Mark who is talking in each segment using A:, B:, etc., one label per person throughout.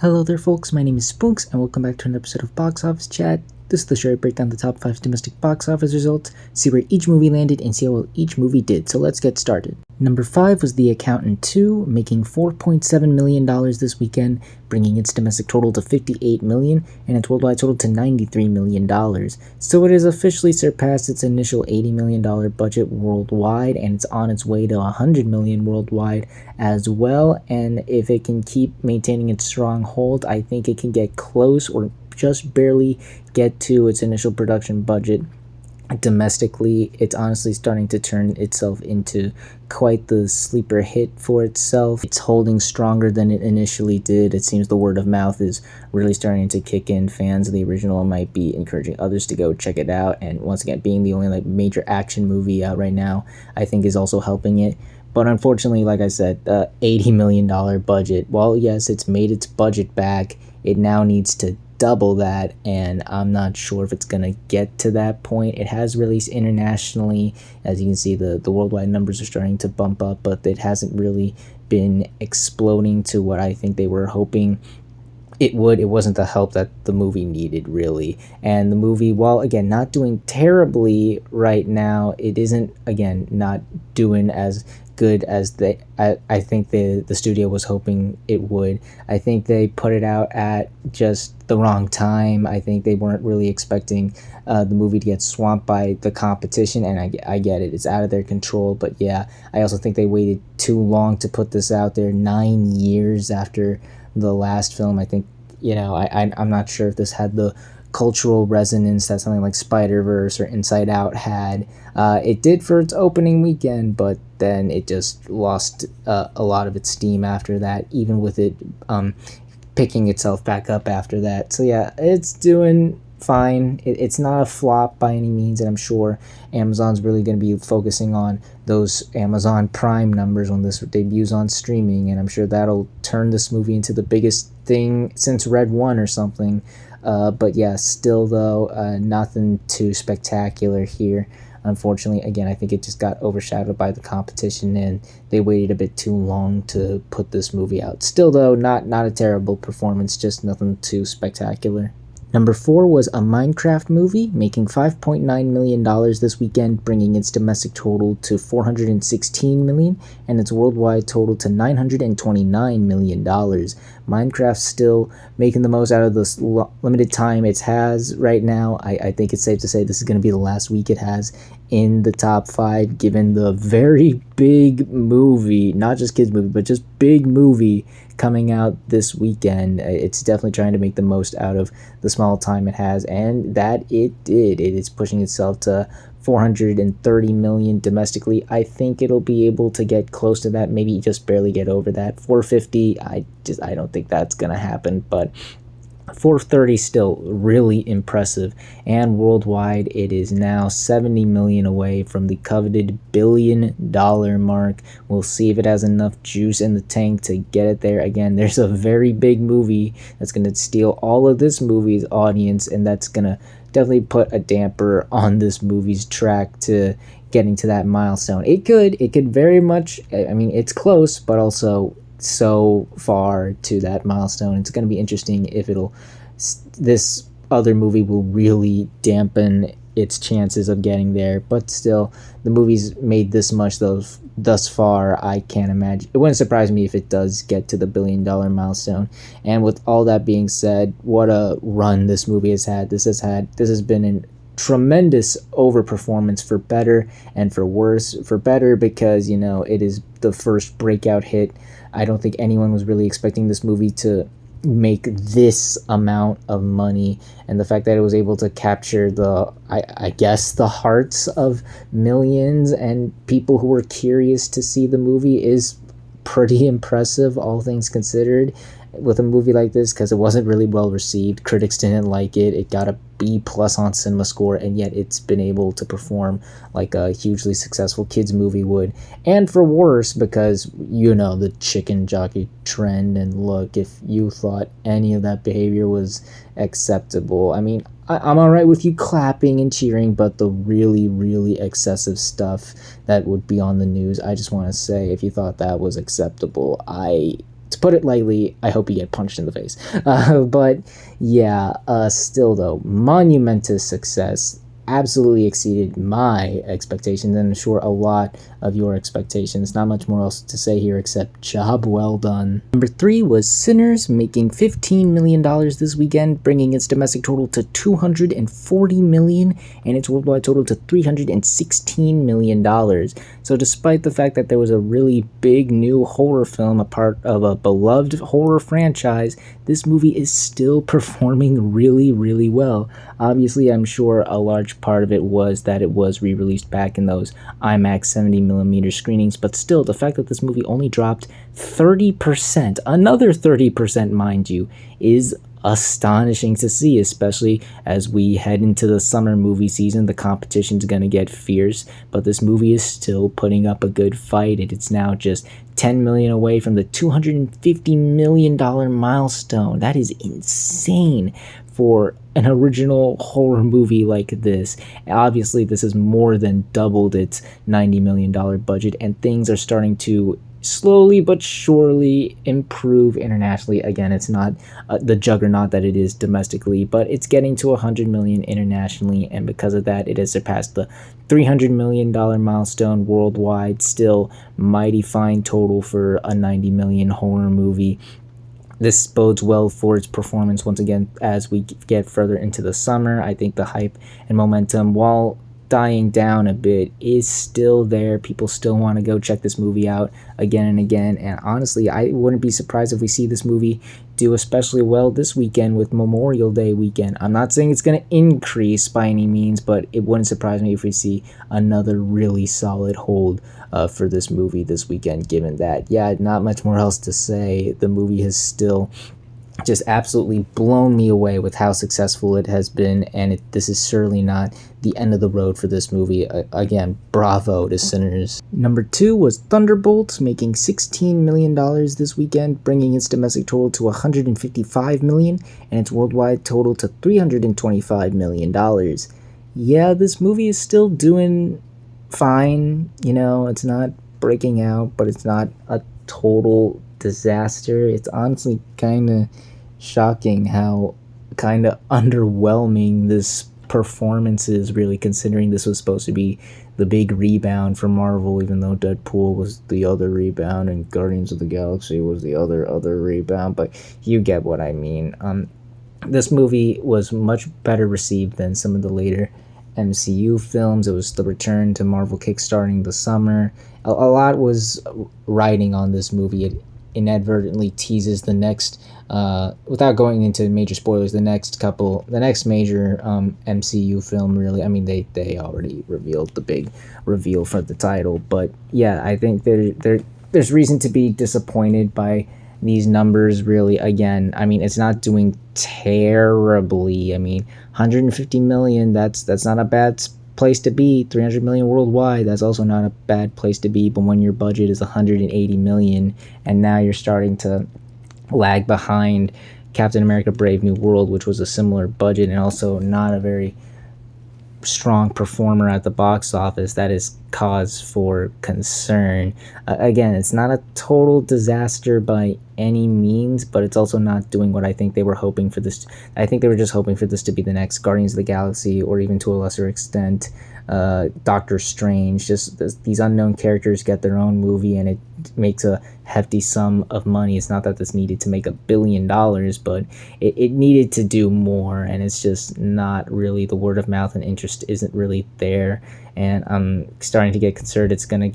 A: Hello there folks, my name is Spunks and welcome back to an episode of Box Office Chat. This is the show where I break down the top 5 domestic box office results, see where each movie landed, and see how well each movie did, so let's get started. Number 5 was The Accountant 2, making $4.7 million this weekend, bringing its domestic total to $58 million and its worldwide total to $93 million. So it has officially surpassed its initial $80 million budget worldwide, and it's on its way to $100 million worldwide as well. And if it can keep maintaining its strong hold, I think it can get close or just barely get to its initial production budget. Domestically, it's honestly starting to turn itself into quite the sleeper hit for itself. It's holding stronger than it initially did. It seems the word of mouth is really starting to kick in. Fans of the original might be encouraging others to go check it out, and once again, being the only major action movie out right now, I think is also helping it. But unfortunately, like I said, $80 million budget. Well, yes, it's made its budget back. It now needs to double that, and I'm not sure if it's gonna get to that point. It has released internationally. As you can see, the worldwide numbers are starting to bump up, but it hasn't really been exploding to what I think they were hoping it would. It wasn't the help that the movie needed, really. And the movie, while again not doing terribly right now, it isn't, again, not doing as good as I think the studio was hoping it would. I think they put it out at just the wrong time. I think they weren't really expecting the movie to get swamped by the competition, and I get it, it's out of their control. But yeah, I also think they waited too long to put this out there, 9 years after the last film. I think, I'm not sure if this had the cultural resonance that something like Spider-Verse or Inside Out had. It did for its opening weekend, but then it just lost a lot of its steam after that, even with it picking itself back up after that. So yeah, it's doing fine. It's not a flop by any means, and I'm sure Amazon's really going to be focusing on those Amazon Prime numbers when this debuts on streaming, and I'm sure that'll turn this movie into the biggest thing since Red 1 or something. But yeah, still though, nothing too spectacular here. Unfortunately, again, I think it just got overshadowed by the competition, and they waited a bit too long to put this movie out. Still though, not a terrible performance, just nothing too spectacular. Number 4 was a Minecraft movie, making $5.9 million this weekend, bringing its domestic total to $416 million and its worldwide total to $929 million. Minecraft's still making the most out of this limited time it has right now. I think it's safe to say this is going to be the last week it has in the top 5, given the very big movie, not just kids movie, but just big movie coming out this weekend. It's definitely trying to make the most out of the small time it has, and that it did. It is pushing itself to $430 million domestically. I think it'll be able to get close to that, maybe just barely get over that. 450, I don't think that's gonna happen, but 430 still really impressive. And worldwide, it is now 70 million away from the coveted $1 billion mark. We'll see if it has enough juice in the tank to get it there. Again, there's a very big movie that's going to steal all of this movie's audience, and that's going to definitely put a damper on this movie's track to getting to that milestone. It could very much, I mean, it's close, but also so far to that milestone. It's going to be interesting if this other movie will really dampen its chances of getting there. But still, the movie's made this much thus far. I can't imagine, it wouldn't surprise me if it does get to the $1 billion milestone. And with all that being said, what a run this movie has had. This has been an tremendous overperformance, for better and for worse. For better because, it is the first breakout hit. I don't think anyone was really expecting this movie to make this amount of money, and the fact that it was able to capture I guess the hearts of millions and people who were curious to see the movie is pretty impressive, all things considered, with a movie like this, because it wasn't really well received. Critics didn't like it. It got a B+ on CinemaScore, and yet it's been able to perform like a hugely successful kids movie would. And for worse, because the chicken jockey trend, and look, if you thought any of that behavior was acceptable, I mean, I'm alright with you clapping and cheering, but the really, really excessive stuff that would be on the news, I just want to say, if you thought that was acceptable, I to put it lightly, I hope you get punched in the face. But yeah, still though, monumentous success. Absolutely exceeded my expectations, and I'm sure a lot of your expectations. Not much more else to say here except job well done. Number 3 was Sinners, making $15 million this weekend, bringing its domestic total to $240 million and its worldwide total to $316 million. So despite the fact that there was a really big new horror film, a part of a beloved horror franchise, this movie is still performing really, really well. Obviously, I'm sure a large part of it was that it was re-released back in those IMAX 70mm screenings, but still, the fact that this movie only dropped 30%, another 30% mind you, is astonishing to see, especially as we head into the summer movie season. The competition's gonna get fierce, but this movie is still putting up a good fight, and it's now just $10 million away from the $250 million milestone. That is insane for an original horror movie like this. Obviously, this has more than doubled its $90 million budget, and things are starting to slowly but surely improve internationally. Again, it's not the juggernaut that it is domestically, but it's getting to $100 million internationally, and because of that, it has surpassed the $300 million milestone worldwide. Still, mighty fine total for a $90 million horror movie. This bodes well for its performance once again as we get further into the summer. I think the hype and momentum, while dying down a bit, is still there. People still want to go check this movie out again and again, and honestly, I wouldn't be surprised if we see this movie do especially well this weekend with Memorial Day weekend. I'm not saying it's going to increase by any means, but it wouldn't surprise me if we see another really solid hold for this movie this weekend, given that, yeah, not much more else to say. The movie has still just absolutely blown me away with how successful it has been, and this is certainly not the end of the road for this movie. Again, bravo to Sinners. Number 2 was Thunderbolts, making $16 million this weekend, bringing its domestic total to $155 million and its worldwide total to $325 million. Yeah, this movie is still doing fine. You know, it's not breaking out, but it's not a total disaster. It's honestly kind of shocking how kind of underwhelming this performance is, really, considering this was supposed to be the big rebound for Marvel, even though Deadpool was the other rebound and Guardians of the Galaxy was the other rebound, but you get what I mean. This movie was much better received than some of the later MCU films. It was the return to Marvel kickstarting the summer. A lot was riding on this movie. It inadvertently teases the next, without going into major spoilers, the next major MCU film, really. I mean, they already revealed the big reveal for the title, but yeah, I think there's reason to be disappointed by these numbers, really. Again, I mean, it's not doing terribly. I mean, 150 million, that's not a bad place to be. 300 million worldwide, that's also not a bad place to be. But when your budget is 180 million and now you're starting to lag behind Captain America Brave New World, which was a similar budget and also not a very strong performer at the box office, that is cause for concern. Again, it's not a total disaster by any means, but it's also not doing what I think they were hoping for this. I think they were just hoping for this to be the next Guardians of the Galaxy, or even to a lesser extent Doctor Strange. Just these unknown characters get their own movie and it makes a hefty sum of money. It's not that this needed to make $1 billion, but it needed to do more, and it's just not really. The word of mouth and interest isn't really there, and I'm starting to get concerned it's gonna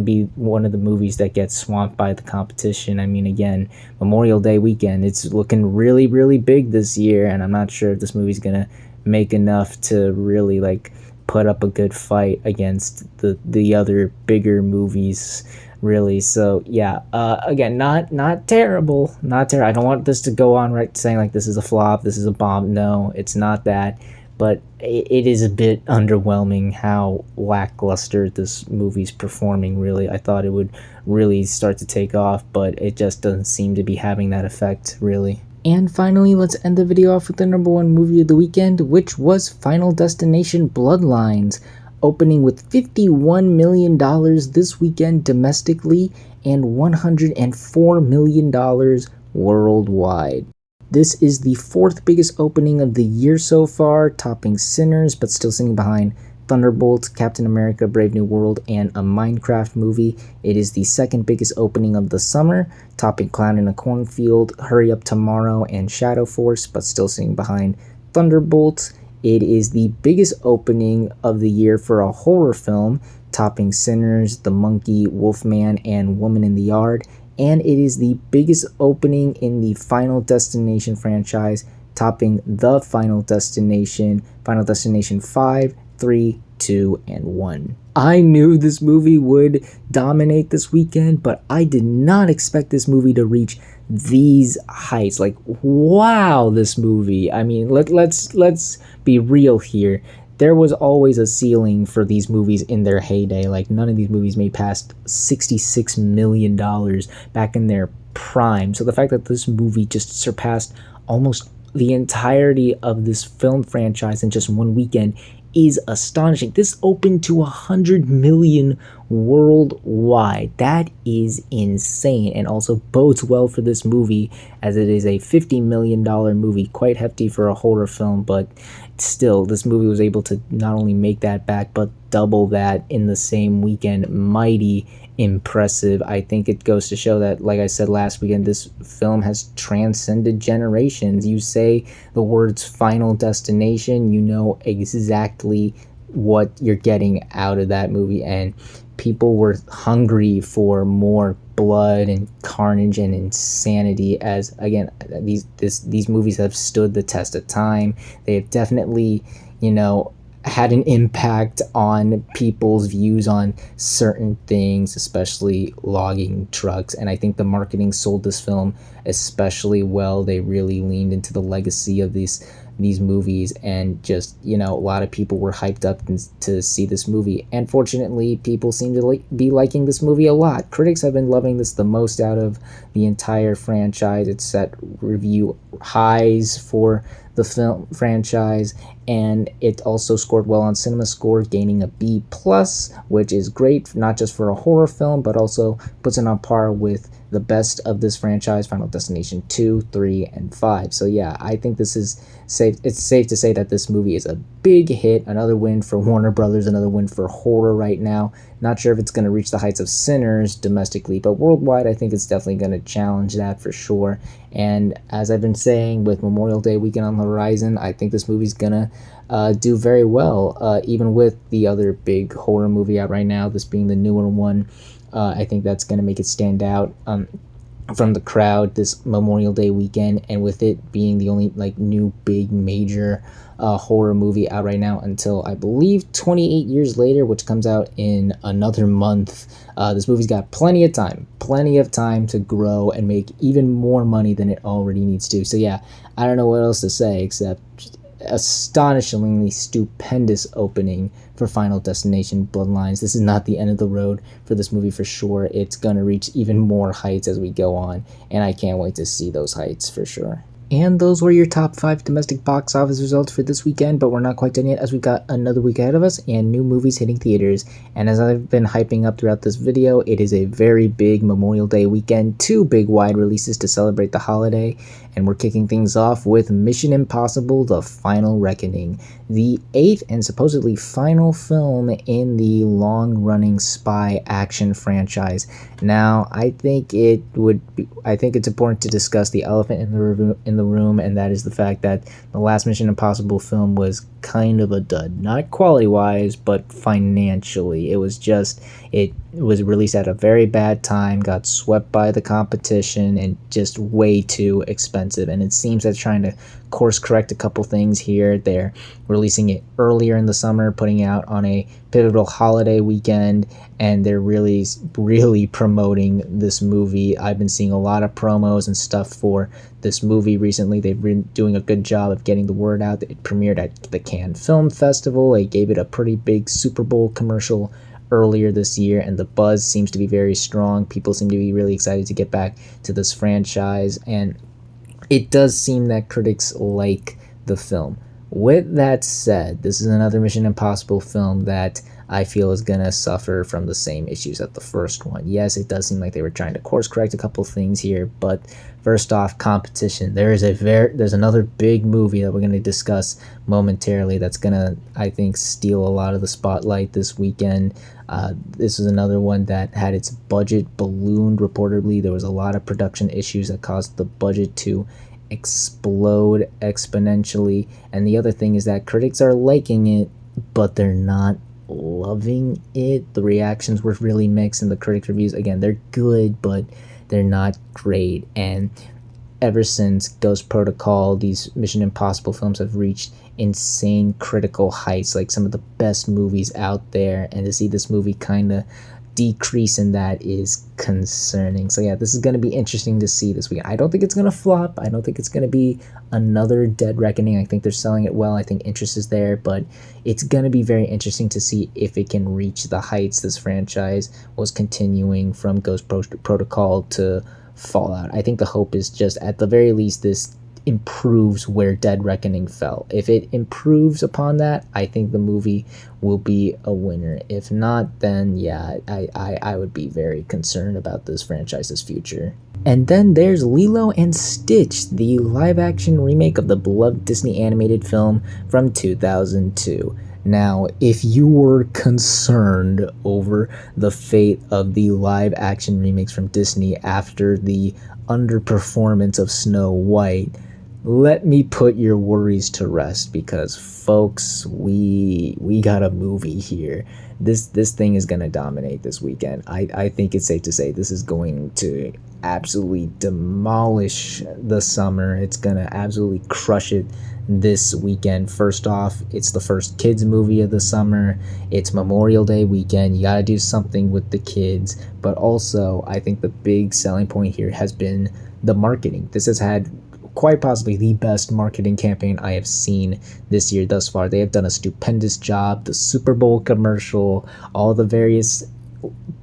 A: be one of the movies that gets swamped by the competition. I mean, again, Memorial Day weekend, it's looking really, really big this year, and I'm not sure if this movie's gonna make enough to really put up a good fight against the other bigger movies, really. So yeah, again, not terrible. I don't want this to go on saying this is a flop, this is a bomb. No, it's not that, but it is a bit underwhelming how lackluster this movie's performing, really. I thought it would really start to take off, but it just doesn't seem to be having that effect, really. And finally, let's end the video off with the number 1 movie of the weekend, which was Final Destination Bloodlines. opening with $51 million this weekend domestically and $104 million worldwide. This is the fourth biggest opening of the year so far, topping Sinners, but still sitting behind Thunderbolts, Captain America, Brave New World, and a Minecraft movie. It is the second biggest opening of the summer, topping Clown in a Cornfield, Hurry Up Tomorrow, and Shadow Force, but still sitting behind Thunderbolts. It is the biggest opening of the year for a horror film, topping Sinners, The Monkey, Wolfman, and Woman in the Yard. And it is the biggest opening in the Final Destination franchise, topping the Final Destination 5, 3, 2, and 1. I knew this movie would dominate this weekend, but I did not expect this movie to reach these heights. Like, wow, this movie. I mean, let's be real here. There was always a ceiling for these movies in their heyday. Like, none of these movies made past $66 million back in their prime. So the fact that this movie just surpassed almost the entirety of this film franchise in just one weekend is astonishing. This opened to 100 million worldwide. That is insane, and also bodes well for this movie, as it is a $50 million movie, quite hefty for a horror film, but still, this movie was able to not only make that back, but double that in the same weekend. Mighty impressive. I think it goes to show that, like I said last weekend, this film has transcended generations. You say the words Final Destination, you know exactly what you're getting out of that movie, and people were hungry for more blood and carnage and insanity. As again, these movies have stood the test of time. They have definitely, had an impact on people's views on certain things, especially logging trucks. And I think the marketing sold this film especially well. They really leaned into the legacy of these movies, and just, a lot of people were hyped up to see this movie. And fortunately, people seem to be liking this movie a lot. Critics have been loving this the most out of the entire franchise. It's set review highs for the film franchise, and it also scored well on CinemaScore, gaining a B+, which is great, not just for a horror film, but also puts it on par with the best of this franchise, Final Destination 2, 3, and 5. So yeah, I think this is safe. It's safe to say that this movie is a big hit, another win for Warner Brothers, another win for horror right now. Not sure if it's going to reach the heights of Sinners domestically, but worldwide, I think it's definitely going to challenge that for sure. And as I've been saying, with Memorial Day weekend on the horizon, I think this movie's going to do very well, even with the other big horror movie out right now, this being the newer one. I think that's going to make it stand out from the crowd this Memorial Day weekend, and with it being the only new big major horror movie out right now until I believe 28 years later, which comes out in another month. This movie's got plenty of time to grow and make even more money than it already needs to. So yeah, I don't know what else to say except astonishingly stupendous opening for Final Destination Bloodlines. This is not the end of the road for this movie for sure. It's gonna reach even more heights as we go on, and I can't wait to see those heights for sure. And those were your top 5 domestic box office results for this weekend, but we're not quite done yet, as we've got another week ahead of us and new movies hitting theaters. And as I've been hyping up throughout this video, it is a very big Memorial Day weekend, 2 big wide releases to celebrate the holiday, and we're kicking things off with Mission Impossible: The Final Reckoning, the 8th and supposedly final film in the long-running spy action franchise. Now, I think it's important to discuss the elephant in the room, and that is the fact that the last Mission Impossible film was kind of a dud, not quality-wise, but financially. It was released at a very bad time, got swept by the competition, and just way too expensive. And it seems they're trying to course correct a couple things here. They're releasing it earlier in the summer, putting it out on a pivotal holiday weekend, and they're really promoting this movie. I've been seeing a lot of promos and stuff for this movie recently. They've been doing a good job of getting the word out. It premiered at the Cannes Film Festival. They gave it a pretty big Super Bowl commercial earlier this year, and the buzz seems to be very strong. People seem to be really excited to get back to this franchise, and it does seem that critics like the film. With that said, this is another Mission Impossible film that I feel is gonna suffer from the same issues as the first one. Yes, it does seem like they were trying to course correct a couple things here, but first off, competition. There's another big movie that we're gonna discuss momentarily that's gonna, I think, steal a lot of the spotlight this weekend. This is another one that had its budget ballooned reportedly. There was a lot of production issues that caused the budget to explode exponentially. And the other thing is that critics are liking it, but they're not loving it. The reactions were really mixed, and the critic reviews, again, they're good, but they're not great. And ever since Ghost Protocol, these Mission Impossible films have reached insane critical heights, like some of the best movies out there, and to see this movie kind of decrease in that is concerning. So yeah, this is going to be interesting to see this weekend. I don't think it's going to flop. I don't think it's going to be another Dead Reckoning. I think they're selling it well. I think interest is there, but it's going to be very interesting to see if it can reach the heights this franchise was continuing from Ghost Protocol to Fallout. I think the hope is just at the very least this improves where Dead Reckoning fell. If it improves upon that, I think the movie will be a winner. If not, then yeah, I would be very concerned about this franchise's future. And then there's Lilo and Stitch, the live-action remake of the beloved Disney animated film from 2002. Now, if you were concerned over the fate of the live-action remakes from Disney after the underperformance of Snow White, let me put your worries to rest, because folks, we got a movie here. This thing is going to dominate this weekend. I think it's safe to say this is going to absolutely demolish the summer. It's going to absolutely crush it this weekend. First off, it's the first kids movie of the summer. It's Memorial Day weekend. You got to do something with the kids. But also, I think the big selling point here has been the marketing. This has had quite possibly the best marketing campaign I have seen this year thus far. They have done a stupendous job. The Super Bowl commercial, all the various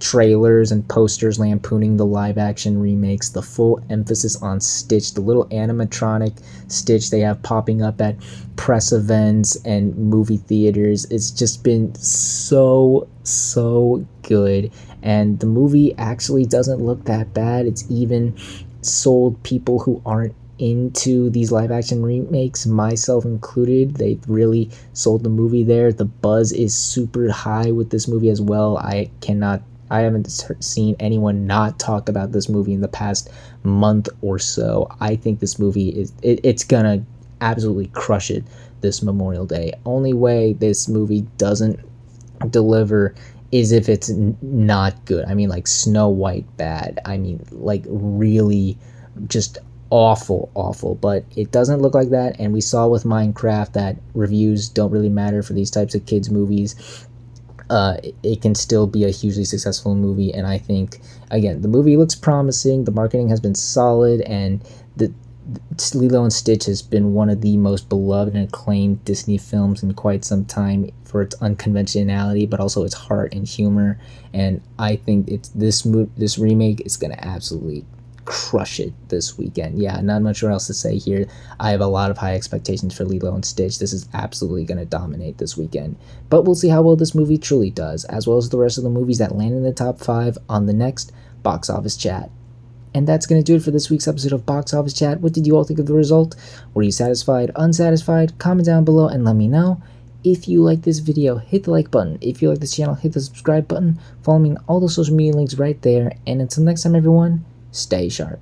A: trailers and posters lampooning the live action remakes, the full emphasis on Stitch, the little animatronic Stitch they have popping up at press events and movie theaters. It's just been so good, and the movie actually doesn't look that bad. It's even sold people who aren't into these live action remakes, myself included. They really sold the movie there. The buzz is super high with this movie as well. I haven't seen anyone not talk about this movie in the past month or so. I think this movie it's gonna absolutely crush it this Memorial Day. Only way this movie doesn't deliver is if it's not good. I mean, like Snow White bad. I mean, like really just awful, but it doesn't look like that. And we saw with Minecraft that reviews don't really matter for these types of kids movies. It can still be a hugely successful movie, and I think, again, the movie looks promising. The marketing has been solid, and the Lilo and Stitch has been one of the most beloved and acclaimed Disney films in quite some time for its unconventionality, but also its heart and humor. And I think this remake is going to absolutely crush it this weekend. Yeah, not much more else to say here. I have a lot of high expectations for Lilo and Stitch. This is absolutely going to dominate this weekend. But we'll see how well this movie truly does, as well as the rest of the movies that land in the top 5 on the next Box Office Chat. And that's going to do it for this week's episode of Box Office Chat. What did you all think of the result? Were you satisfied, unsatisfied? Comment down below and let me know. If you like this video, hit the like button. If you like this channel, hit the subscribe button. Follow me on all the social media links right there. And until next time, everyone, stay sharp.